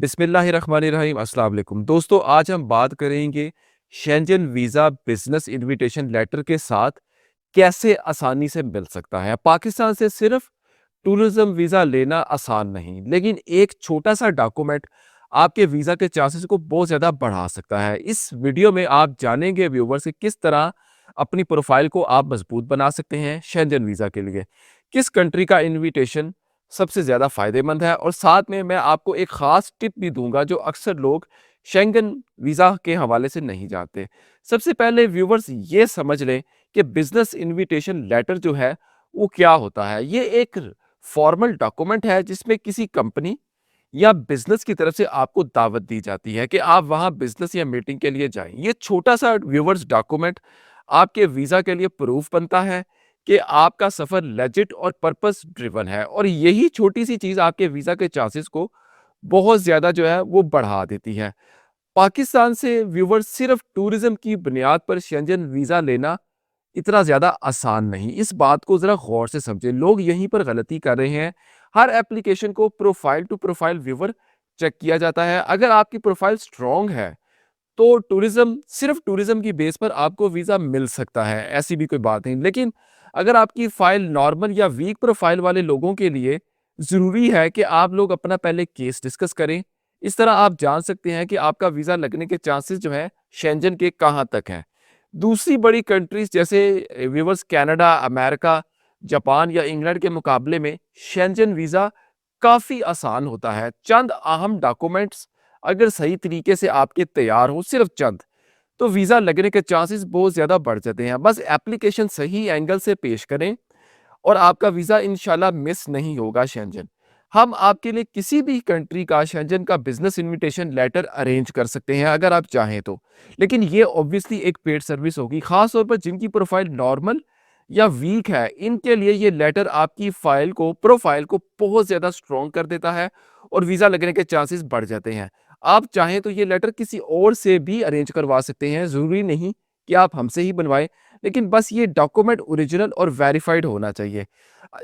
बिस्मिल्लाहिर्रहमानिर्रहीम अस्सलाम वालेकुम। दोस्तों, आज हम बात करेंगे Schengen visa business invitation letter के साथ कैसे आसानी से मिल सकता है। पाकिस्तान से सिर्फ टूरिज्म वीज़ा लेना आसान नहीं, लेकिन एक छोटा-सा डॉक्यूमेंट आपके वीज़ा के चांसेस को बहुत ज़्यादा बढ़ा सकता है। इस वीडियो में आप जानेंगे व्यूअर्स कि किस तरह अपनी प्रोफ़ाइल को आप मज़बूत बना सकते हैं शेंजन वीज़ा के लिए। किस कंट्री का इन्विटेशन सबसे ज़्यादा फ़ायदेमंद है और साथ में मैं आपको एक ख़ास टिप भी दूँगा जो अक्सर लोग शेंगन वीज़ा के हवाले से नहीं जानते। सबसे पहले व्यूअर्स ये समझ लें कि बिज़नेस इन्विटेशन लेटर जो है वो क्या होता है। ये एक फॉर्मल डॉक्यूमेंट है जिसमें किसी कंपनी या बिज़नेस की तरफ से आपको दावत दी जाती है कि आप वहाँ बिज़नेस या मीटिंग के लिए जाएँ। ये छोटा-सा व्यूअर्स डॉक्यूमेंट आपके वीज़ा के लिए प्रूफ़ बनता है कि आपका सफ़र लेजिट और पर्पस ड्रिवन है और यही छोटी-सी चीज़ आपके वीज़ा के चांसेस को बहुत ज़्यादा जो है वो बढ़ा देती है। पाकिस्तान से व्यूअर्स सिर्फ टूरिज्म की बुनियाद पर शेंजन वीज़ा लेना इतना ज़्यादा आसान नहीं। इस बात को ज़रा गौर से समझें। लोग यहीं पर गलती कर रहे हैं। हर एप्लीकेशन को profile to profile viewer check किया जाता है। अगर आपकी प्रोफाइल स्ट्रॉन्ग है तो सिर्फ टूरिज्म की बेस पर आपको वीज़ा मिल सकता है, ऐसी भी कोई बात नहीं। लेकिन अगर आपकी फ़ाइल नॉर्मल या वीक प्रोफ़ाइल वाले लोगों के लिए ज़रूरी है कि आप लोग अपना पहले केस डिस्कस करें। इस तरह आप जान सकते हैं कि आपका वीज़ा लगने के चांसेस जो हैं शेंजन के कहाँ तक हैं। दूसरी बड़ी कंट्रीज़ जैसे व्यूअर्स कनाडा, अमेरिका, जापान या इंग्लैंड के मुकाबले में शेंजन वीज़ा काफ़ी आसान होता है। चंद अहम डॉक्यूमेंट्स अगर सही तरीके से आपके तैयार हो, सिर्फ चंद, तो वीज़ा लगने के चांसेस बहुत ज़्यादा बढ़ जाते हैं। बस एप्लीकेशन सही एंगल से पेश करें और आपका वीज़ा इंशाल्लाह मिस नहीं होगा शेंजन। हम आपके लिए किसी भी कंट्री का शेंजन का बिज़नेस इन्विटेशन लेटर अरेंज कर सकते हैं अगर आप चाहें तो। लेकिन ये ऑब्वियसली एक पेड सर्विस होगी, ख़ास तौर पर जिनकी प्रोफ़ाइल नॉर्मल या वीक है, इनके लिए ये लेटर आपकी प्रोफ़ाइल को बहुत ज़्यादा स्ट्रॉन्ग कर देता है और वीज़ा लगने के चांसेस बढ़ जाते हैं। आप चाहें तो ये लेटर किसी और से भी अरेंज करवा सकते हैं, ज़रूरी नहीं कि आप हमसे ही बनवाएँ, लेकिन बस ये डॉक्यूमेंट ओरिजिनल और वेरिफाइड होना चाहिए।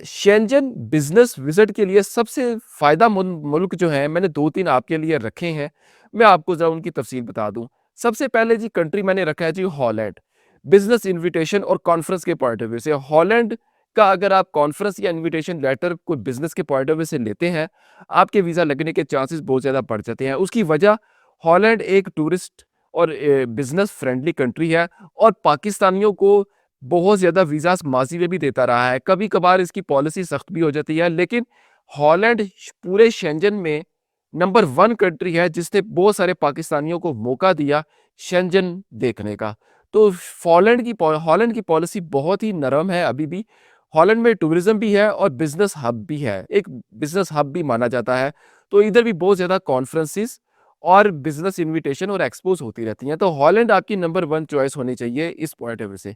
शेंजन बिज़नेस विज़िट के लिए सबसे फ़ायदेमंद मुल्क जो हैं, मैंने 2-3 आपके लिए रखे हैं, मैं आपको ज़रा उनकी तफ़सील बता दूँ। सबसे पहले जी कंट्री मैंने रखा है जी हॉलैंड। बिज़नेस इन्विटेशन और कॉन्फ्रेंस के पॉइंट ऑफ व्यू से हॉलैंड का अगर आप कॉन्फ्रेंस या इन्विटेशन लेटर कोई बिज़नेस के पॉइंट ऑफ व्यू से लेते हैं, आपके वीज़ा लगने के चांसेस बहुत ज़्यादा बढ़ जाते हैं। उसकी वजह हॉलैंड एक टूरिस्ट और बिज़नेस फ्रेंडली कंट्री है और पाकिस्तानियों को बहुत ज़्यादा वीज़ास माज़ी में भी देता रहा है। कभी-कभार इसकी पॉलिसी सख्त भी हो जाती है, लेकिन हॉलैंड पूरे शेंजन में नंबर 1 कंट्री है जिसने बहुत सारे पाकिस्तानियों को मौका दिया शेंजन देखने का। तो हॉलैंड की पॉलिसी बहुत ही नरम है अभी भी। हॉलैंड में टूरिज्म भी है और बिज़नेस हब भी है, एक बिज़नेस हब भी माना जाता है। तो इधर भी बहुत ज़्यादा कॉन्फ्रेंसेस और बिज़नेस इन्विटेशन और एक्सपोज़ होती रहती हैं। तो हॉलैंड आपकी नंबर 1 चॉइस होनी चाहिए इस पॉइंट ऑफ व्यू से।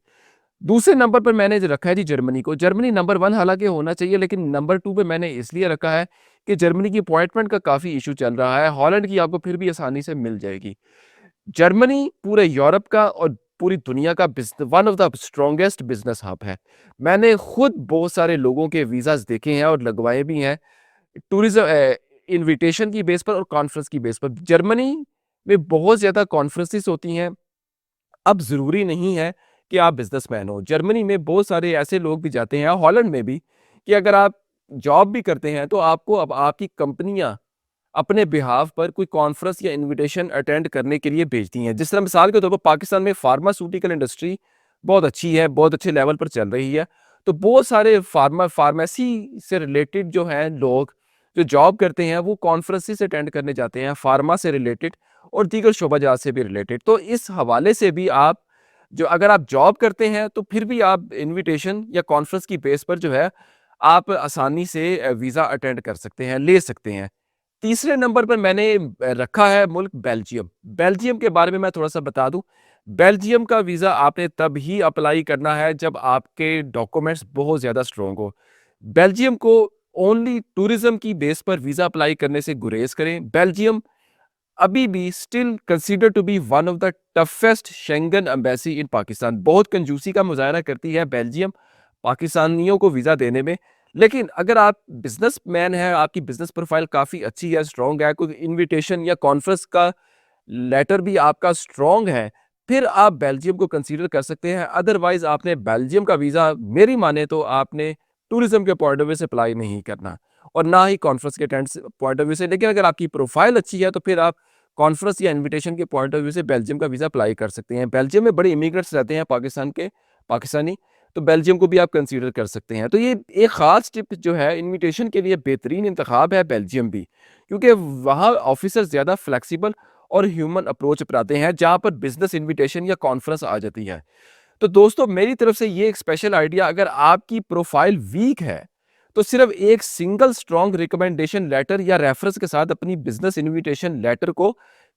दूसरे नंबर पर मैंने जो रखा है जी जर्मनी को। जर्मनी नंबर 1 हालाँकि होना चाहिए, लेकिन नंबर 2 पे मैंने इसलिए रखा है कि जर्मनी की अपॉइंटमेंट का काफ़ी इश्यू चल रहा है। हॉलैंड की आपको फिर भी आसानी से मिल जाएगी। जर्मनी पूरे यूरोप का और पूरी दुनिया का one of the strongest business hub है। मैंने खुद बहुत सारे लोगों के वीज़ाज़ देखे हैं और लगवाए भी हैं। टूरिज़्म इन्विटेशन की बेस पर और कॉन्फ्रेंस की बेस पर। जर्मनी में बहुत ज़्यादा कॉन्फ्रेंसेस होती हैं। अब ज़रूरी नहीं है कि आप बिज़नेसमैन हो। जर्मनी में बहुत सारे ऐसे लोग भी जाते हैं, हॉलैंड में भी, कि अगर आप जॉब भी करते हैं तो आपको अब आपकी कंपनियाँ अपने बिहाफ़ पर कोई कॉन्फ्रेंस या इन्विटेशन अटेंड करने के लिए भेजती हैं। जिस तरह मिसाल के तौर पर पाकिस्तान में फार्मास्यूटिकल इंडस्ट्री बहुत अच्छी है, बहुत अच्छे लेवल पर चल रही है। तो बहुत सारे फार्मेसी से रिलेटेड जो हैं लोग, जो जॉब करते हैं, वो कॉन्फ्रेंसेस अटेंड करने जाते हैं, फार्मा से रिलेटेड और दीगर शोबाजात से भी रिलेटेड। तो इस हवाले से भी अगर आप जॉब करते हैं तो फिर भी आप इन्विटेशन या कॉन्फ्रेंस की बेस पर जो है आप आसानी से वीज़ा अटेंड कर सकते हैं, ले सकते हैं। तीसरे नंबर पर मैंने रखा है मुल्क बेल्जियम। बेल्जियम के बारे में मैं थोड़ा-सा बता दूँ। बेल्जियम का वीज़ा आपने तब ही अप्लाई करना है जब आपके डॉक्यूमेंट्स बहुत ज़्यादा स्ट्रॉन्ग हो। बेल्जियम को ओनली टूरिज़्म की बेस पर वीज़ा अप्लाई करने से गुरेज़ करें। बेल्जियम अभी भी still consider to be one of the toughest Schengen embassy in Pakistan. बहुत कंजूसी का मुज़ाहरा करती है बेल्जियम पाकिस्तानियों को वीज़ा देने में, लेकिन अगर आप बिज़नेसमैन हैं, आपकी बिज़नेस प्रोफ़ाइल काफ़ी अच्छी है, स्ट्रॉन्ग है, कोई इन्विटेशन या कॉन्फ्रेंस का लेटर भी आपका स्ट्रॉन्ग है, फिर आप बेल्जियम को कंसीडर कर सकते हैं। अदरवाइज़ आपने बेल्जियम का वीज़ा मेरी माने तो आपने टूरिज़्म के पॉइंट ऑफ व्यू से अप्लाई नहीं करना और ना ही कॉन्फ्रेंस के टेंट से पॉइंट ऑफ व्यू से। लेकिन अगर आपकी प्रोफ़ाइल अच्छी है, तो फिर आप कॉन्फ्रेंस या इन्विटेशन के पॉइंट ऑफ व्यू से बेल्जियम का वीज़ा अप्लाई कर सकते हैं। बेल्जियम में बड़े इमिग्रेंट्स रहते हैं पाकिस्तानी, तो बेल्जियम को भी आप कंसीडर कर सकते हैं। तो ये एक ख़ास टिप जो है इन्विटेशन के लिए बेहतरीन इंतख़ाब है बेल्जियम भी, क्योंकि वहाँ ऑफ़िसर ज़्यादा फ्लेक्सिबल और ह्यूमन अप्रोच अपनाते हैं, जहाँ पर बिज़नेस इन्विटेशन या कॉन्फ्रेंस आ जाती है। तो दोस्तों मेरी तरफ से ये एक स्पेशल आइडिया, अगर आपकी प्रोफ़ाइल वीक है, तो सिर्फ़ एक सिंगल स्ट्रॉन्ग रिकमेंडेशन लेटर या रेफरेंस के साथ अपनी बिज़नेस इन्विटेशन लेटर को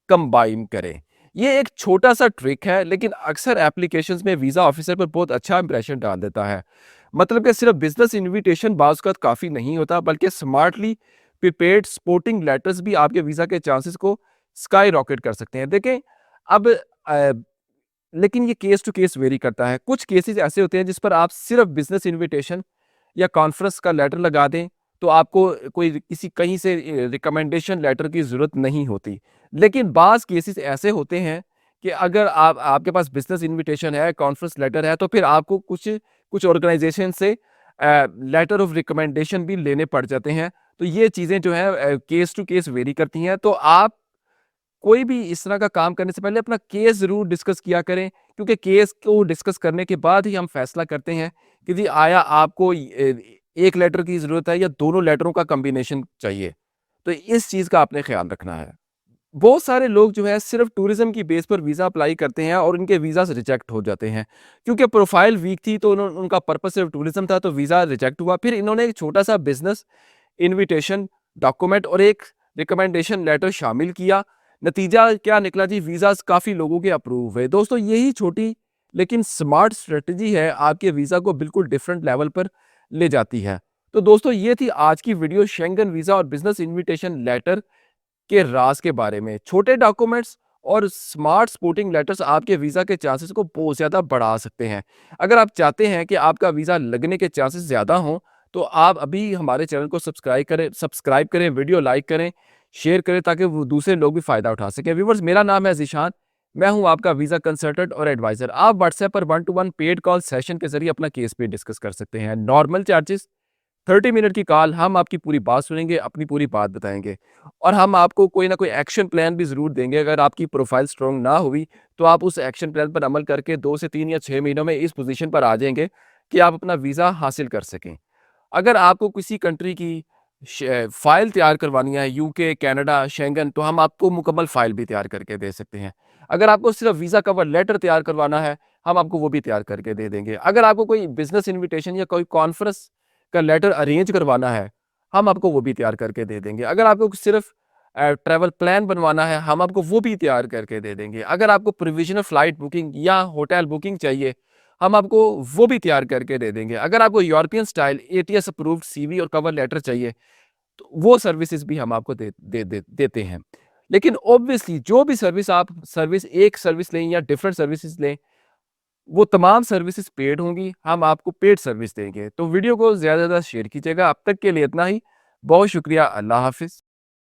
कंबाइन करें। ये एक छोटा-सा ट्रिक है, लेकिन अक्सर एप्लीकेशंस में वीज़ा ऑफ़िसर पर बहुत अच्छा इंप्रेशन डाल देता है। मतलब कि सिर्फ़ बिज़नेस इन्विटेशन बाज़ औक़ात काफ़ी नहीं होता, बल्कि स्मार्टली प्रिपेयर्ड सपोर्टिंग लेटर्स भी आपके वीज़ा के चांसेस को स्काई रॉकेट कर सकते हैं। देखें, अब अ, लेकिन ये केस टू केस वेरी करता है। कुछ केसेज़ ऐसे होते हैं जिस पर आप सिर्फ़ बिज़नेस इन्विटेशन या कॉन्फ्रेंस का लेटर लगा दें, तो आपको कोई किसी कहीं से रिकमेंडेशन लेटर की ज़रूरत नहीं होती। लेकिन बाज़ केसेज़ ऐसे होते हैं कि अगर आपके पास बिज़नेस इन्विटेशन है, कॉन्फ्रेंस लेटर है, तो फिर आपको कुछ कुछ ऑर्गनाइज़ेशन से लेटर ऑफ रिकमेंडेशन भी लेने पड़ जाते हैं। तो ये चीज़ें जो है केस टू केस वेरी करती हैं। तो आप कोई भी इस तरह का काम करने से पहले अपना केस ज़रूर डिस्कस किया करें, क्योंकि केस को डिस्कस करने के बाद ही हम फैसला करते हैं कि जी आया आपको एक लेटर की ज़रूरत है या दोनों लेटरों का कॉम्बिनेशन चाहिए। तो इस चीज़ का आपने ख़्याल रखना है। बहुत सारे लोग जो है सिर्फ़ टूरिज़्म की बेस पर वीज़ा अप्लाई करते हैं और उनके वीज़ाज़ रिजेक्ट हो जाते हैं। क्योंकि प्रोफ़ाइल वीक थी, तो उनका पर्पस सिर्फ़ टूरिज़्म था, तो वीज़ा रिजेक्ट हुआ। फिर इन्होंने एक छोटा-सा बिज़नेस इन्विटेशन डॉक्यूमेंट और एक रिकमेंडेशन लेटर शामिल किया। नतीजा क्या निकला जी, वीज़ाज़ काफ़ी लोगों के अप्रूव हुए। दोस्तों यही छोटी लेकिन स्मार्ट स्ट्रैटेजी है, आपके वीज़ा को बिल्कुल डिफरेंट लेवल पर ले जाती है। तो दोस्तों ये थी आज की वीडियो शेंगन वीज़ा और बिज़नेस इन्विटेशन लेटर के राज के बारे में। छोटे डॉक्यूमेंट्स और स्मार्ट सपोर्टिंग लेटर्स आपके वीज़ा के चांसेस को बहुत ज़्यादा बढ़ा सकते हैं। अगर आप चाहते हैं कि आपका वीज़ा लगने के चांसेस ज़्यादा हों, तो आप अभी हमारे चैनल को सब्सक्राइब करें, वीडियो लाइक करें, शेयर करें, ताकि वो दूसरे लोग भी फ़ायदा उठा सकें। व्यूअर्स, मेरा नाम है ज़ीशान, मैं हूँ आपका वीज़ा कंसल्टेंट और एडवाइज़र। आप व्हाट्सएप पर 1 टू 1 पेड कॉल सेशन के ज़रिए अपना केस भी डिस्कस कर सकते हैं। नॉर्मल चार्जेस 30 मिनट की कॉल, हम आपकी पूरी बात सुनेंगे, अपनी पूरी बात बताएँगे और हम आपको कोई ना कोई एक्शन प्लान भी ज़रूर देंगे। अगर आपकी प्रोफ़ाइल स्ट्रॉन्ग ना हुई, तो आप उस एक्शन प्लान पर अमल करके 2 से 3 या 6 महीनों में इस पोज़ीशन पर आ जाएँगे कि आप अपना वीज़ा हासिल कर सकें। अगर आपको किसी कंट्री की फ़ाइल तैयार करवानी है, यूके, कनाडा, शेंगन, तो हम आपको मुकम्मल फ़ाइल भी तैयार करके दे सकते हैं। अगर आपको सिर्फ़ वीज़ा कवर लेटर तैयार करवाना है, हम आपको वो भी तैयार करके दे देंगे। अगर आपको कोई बिज़नेस इन्विटेशन या कोई कॉन्फ्रेंस का लेटर अरेंज करवाना है, हम आपको वो भी तैयार करके दे देंगे। अगर आपको सिर्फ़ ट्रैवल प्लान बनवाना है, हम आपको वो भी तैयार करके दे देंगे। अगर आपको प्रोविज़नल फ़्लाइट बुकिंग या होटल बुकिंग चाहिए, हम आपको वो भी तैयार करके दे देंगे। अगर आपको European style ATS approved CV और कवर लेटर चाहिए, तो वो सर्विसेज़ भी हम आपको देते हैं। लेकिन ऑब्वियसली जो भी एक सर्विस लें या डिफरेंट सर्विसेज़ लें, वो तमाम सर्विसेज़ पेड होंगी, हम आपको पेड सर्विस देंगे। तो वीडियो को ज़्यादा से ज़्यादा शेयर कीजिएगा। अब तक के लिए इतना ही। बहुत शुक्रिया। अल्लाह हाफ़िज़।